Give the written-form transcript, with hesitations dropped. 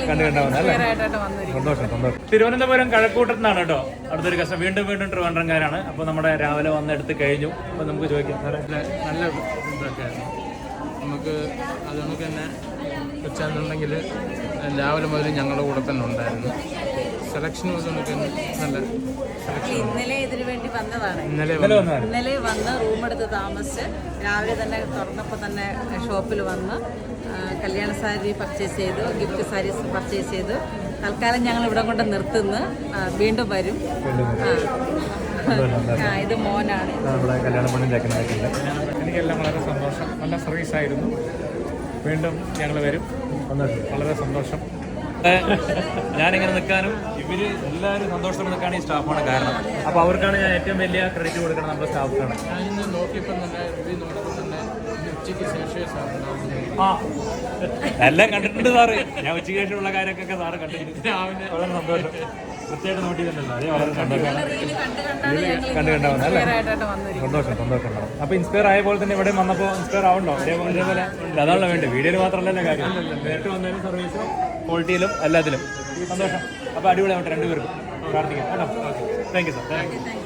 കണ്ടാവുന്നല്ലേ? സന്തോഷം സന്തോഷം. തിരുവനന്തപുരം കഴക്കൂട്ടത്തു കേട്ടോ അടുത്തൊരു കസ്റ്റമർ. വീണ്ടും ട്രിവാൻഡ്രംകാരാണ്. അപ്പോൾ നമ്മുടെ രാവിലെ വന്നെടുത്ത് കഴിഞ്ഞു. അപ്പോൾ നമുക്ക് ചോദിക്കാം സാറേ. നല്ല ഇതൊക്കെ നമുക്ക് അതുകൊണ്ട് തന്നെ വെച്ചാണെന്നുണ്ടെങ്കിൽ രാവിലെ മുതൽ ഞങ്ങളുടെ കൂടെ തന്നെ ഉണ്ടായിരുന്നു. സെലക്ഷൻ നമുക്ക് നല്ല ഇന്നലെ ഇതിനു വേണ്ടി വന്നതാണ്. ഇന്നലെ വന്ന് റൂമെടുത്ത് താമസിച്ച് രാവിലെ തന്നെ തുറന്നപ്പോൾ തന്നെ ഷോപ്പിൽ വന്ന് കല്യാണ സാരി പർച്ചേസ് ചെയ്തു, ഗിഫ്റ്റ് സാരീസ് പർച്ചേസ് ചെയ്തു. തൽക്കാലം ഞങ്ങൾ ഇവിടെ കൊണ്ട് നിർത്തുന്നു. വീണ്ടും വരും. ഇത് മോനാണ്. എനിക്കെല്ലാം വളരെ സന്തോഷം. നല്ല സർവീസായിരുന്നു. വീണ്ടും ഞങ്ങൾ വരും. വളരെ സന്തോഷം. ഞാനിങ്ങനെ നിൽക്കാനും ഇവർ എല്ലാവരും സന്തോഷത്തോടെ നിൽക്കാനും ഈ സ്റ്റാഫാണ് കാരണം. അപ്പോൾ അവർക്കാണ് ഞാൻ ഏറ്റവും വലിയ ക്രെഡിറ്റ് കൊടുക്കണം, നമ്മുടെ സ്റ്റാഫിനാണ്. ഞാനിന്ന് നോക്കിയപ്പോൾ തന്നെ റിവ്യൂ നോക്കിയപ്പോൾ തന്നെ ഉച്ചയ്ക്ക് ശേഷം ആ എല്ലാം കണ്ടിട്ടുണ്ട് സാറ്. ഞാൻ ഉച്ചയ്ക്ക് ശേഷമുള്ള കാര്യമൊക്കെ സാറ് കണ്ടിട്ടുണ്ട്. രാവിലെ വളരെ സന്തോഷം. കൃത്യമായിട്ട് നോട്ടിയിട്ടുണ്ടല്ലോ. അതേ വളരെ സന്തോഷം. കണ്ടാവുന്ന അല്ലേ? സന്തോഷം ഉണ്ടാവും. അപ്പോൾ ഇൻസ്പയർ ആയ പോലെ തന്നെ ഇവിടെ വന്നപ്പോൾ ഇൻസ്പയർ ആവണ്ടോ? അതേപോലെ അതാണല്ലോ വേണ്ടത്. വീഡിയോയിൽ മാത്രമല്ലല്ലോ കാര്യം. നേരിട്ട് വന്നതിനും സർവീസിലും ക്വാളിറ്റിയിലും എല്ലാത്തിലും സന്തോഷം. അപ്പോൾ അടിപൊളിയാവട്ടെ രണ്ടുപേർക്കും. പ്രാർത്ഥിക്കാം കേട്ടോ. Thank you sir.